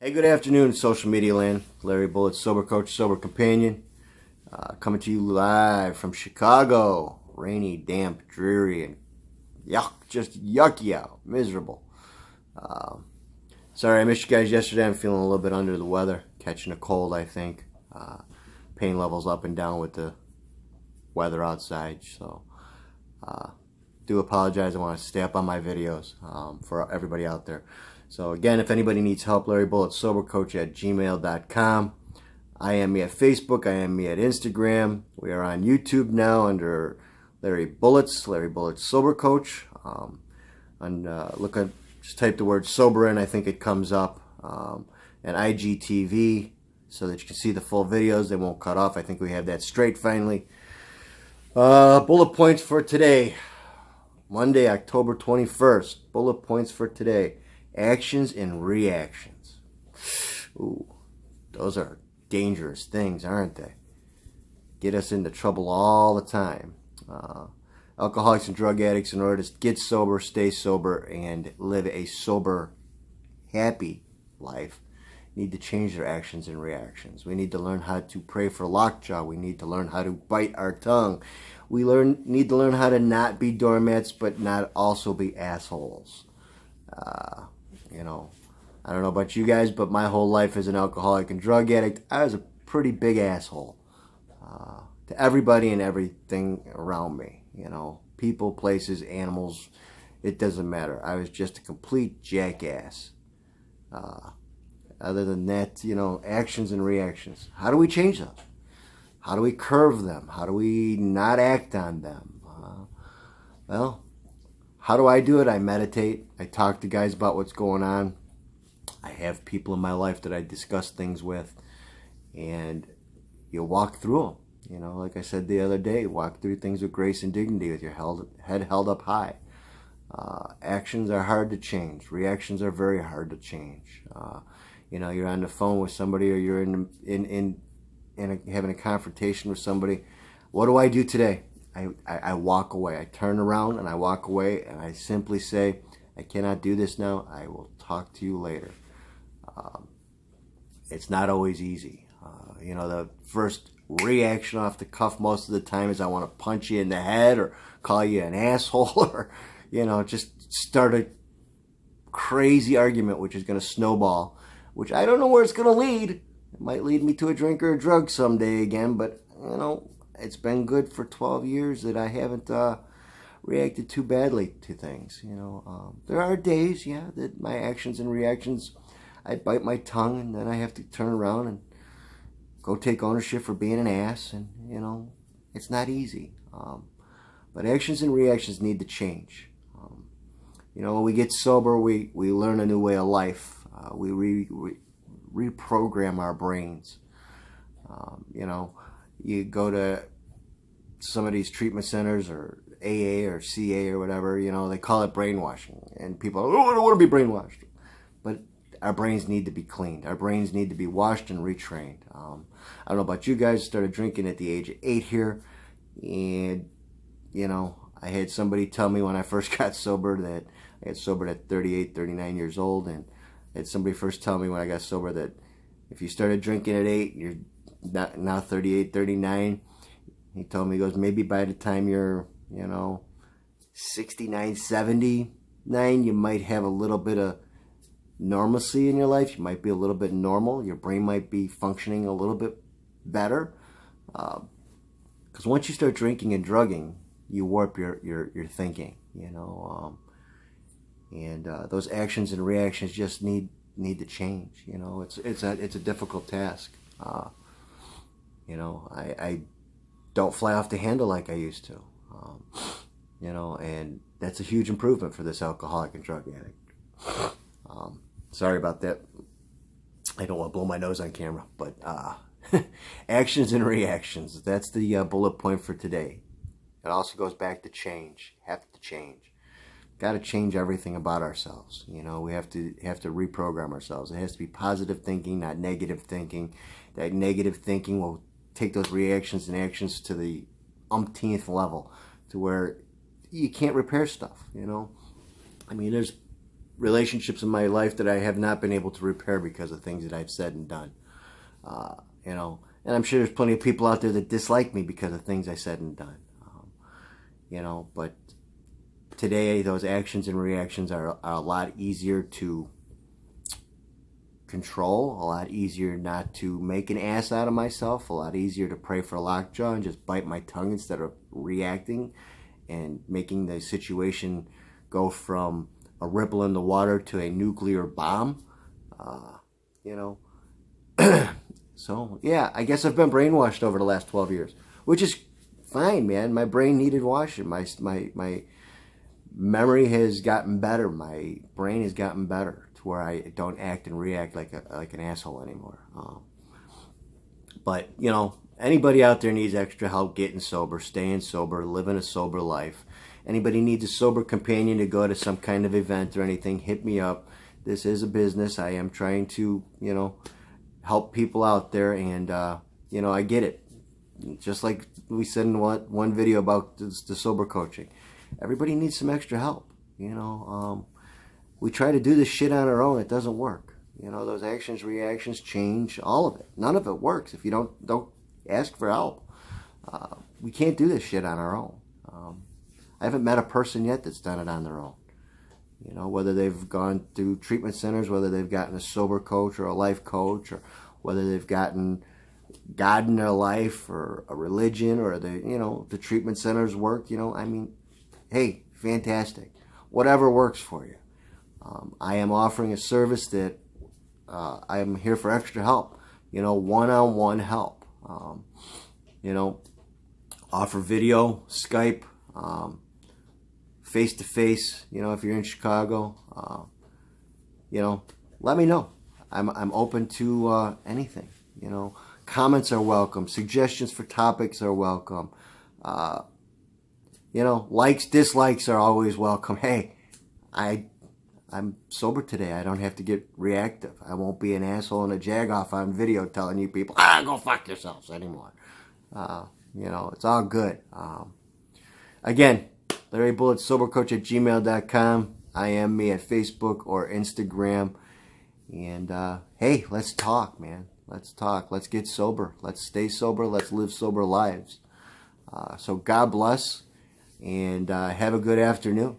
Hey, good afternoon, social media land. Larry Bullet, sober coach, sober companion, coming to you live from Chicago. Rainy, damp, dreary, and just yucky out, miserable. Sorry I missed you guys yesterday. I'm feeling a little bit under the weather, catching a cold, I think. Pain levels up and down with the weather outside, so do apologize. I want to stay up on my videos for everybody out there. So again, if anybody needs help, Larry Bullet, sobercoach at gmail.com. I am me at Facebook. I am me at Instagram. We are on YouTube now under Larry Bullet Sober Coach. Just type the word sober in. I think it comes up. And IGTV so that you can see the full videos. They won't cut off. I think we have that straight finally. Bullet points for today. Monday, October 21st. Bullet points for today. Actions and reactions. Ooh, those are dangerous things, aren't they? Get us into trouble all the time. Alcoholics and drug addicts, in order to get sober, stay sober, and live a sober, happy life, need to change their actions and reactions. We need to learn how to pray for lockjaw. We need to learn how to bite our tongue. We need to learn how to not be doormats, but not also be assholes. I don't know about you guys, but my whole life as an alcoholic and drug addict, I was a pretty big asshole to everybody and everything around me. People, places, animals, it doesn't matter. I was just a complete jackass. Other than that, actions and reactions. How do we change them? How do we curve them? How do we not act on them? How do I do it? I meditate. I talk to guys about what's going on. I have people in my life that I discuss things with. And you walk through them. Like I said the other day, walk through things with grace and dignity with your head held up high. Actions are hard to change. Reactions are very hard to change. You're on the phone with somebody, or you're having a confrontation with somebody. What do I do today? I walk away. I turn around and I walk away, and I simply say, I cannot do this now. I will talk to you later. It's not always easy. The first reaction off the cuff most of the time is I want to punch you in the head or call you an asshole or, just start a crazy argument which is going to snowball, which I don't know where it's going to lead. It might lead me to a drink or a drug someday again, but, it's been good for 12 years that I haven't reacted too badly to things. There are days, that my actions and reactions, I bite my tongue, and then I have to turn around and go take ownership for being an ass, and, it's not easy. But actions and reactions need to change. When we get sober, we learn a new way of life. We reprogram our brains. You go to some of these treatment centers or AA or CA or whatever, they call it brainwashing. And people are, I don't want to be brainwashed. But our brains need to be cleaned. Our brains need to be washed and retrained. I don't know about you guys. I started drinking at the age of 8 here. And, I had somebody tell me when I first got sober that I got sober at 38, 39 years old. And I had somebody first tell me when I got sober that if you started drinking at 8, you're now 38, 39. He told me, he goes, maybe by the time you're, 69, 79, you might have a little bit of normalcy in your life. You might be a little bit normal. Your brain might be functioning a little bit better. Because once you start drinking and drugging, you warp your thinking, and those actions and reactions just need to change. It's a difficult task. I don't fly off the handle like I used to. And that's a huge improvement for this alcoholic and drug addict. Sorry about that. I don't want to blow my nose on camera, but actions and reactions. That's the bullet point for today. It also goes back to change. Have to change. Got to change everything about ourselves. We have to reprogram ourselves. It has to be positive thinking, not negative thinking. That negative thinking will take those reactions and actions to the umpteenth level, to where you can't repair stuff. There's relationships in my life that I have not been able to repair because of things that I've said and done. You know, and I'm sure there's plenty of people out there that dislike me because of things I said and done. You know, but today those actions and reactions are a lot easier to control, a lot easier not to make an ass out of myself, a lot easier to pray for lockjaw and just bite my tongue instead of reacting and making the situation go from a ripple in the water to a nuclear bomb. You know, so yeah, I guess I've been brainwashed over the last 12 years, which is fine, man. My brain needed washing. My memory has gotten better. My brain has gotten better to where I don't act and react like an asshole anymore. But you know, anybody out there needs extra help getting sober, staying sober, living a sober life. Anybody needs a sober companion to go to some kind of event or anything, hit me up. This is a business. I am trying to, you know, help people out there, and you know, I get it. Just like we said in one video about the sober coaching, everybody needs some extra help. You know, we try to do this shit on our own. It doesn't work. You know, those actions, reactions, change, all of it. None of it works if you don't ask for help. We can't do this shit on our own. I haven't met a person yet that's done it on their own. You know, whether they've gone through treatment centers, whether they've gotten a sober coach or a life coach, or whether they've gotten God in their life or a religion, or you know, the treatment centers work. You know, I mean, hey, fantastic. Whatever works for you. I am offering a service that I am here for extra help. You know, one-on-one help. You know, offer video, Skype, face-to-face. You know, if you're in Chicago, you know, let me know. I'm open to anything. You know, comments are welcome. Suggestions for topics are welcome. You know, likes, dislikes are always welcome. Hey, I'm sober today. I don't have to get reactive. I won't be an asshole and a jagoff on video telling you people, go fuck yourselves anymore. You know, it's all good. Again, Larry Bullitt, sobercoach@gmail.com. I am me at Facebook or Instagram. And hey, let's talk, man. Let's talk. Let's get sober. Let's stay sober. Let's live sober lives. So God bless, and have a good afternoon.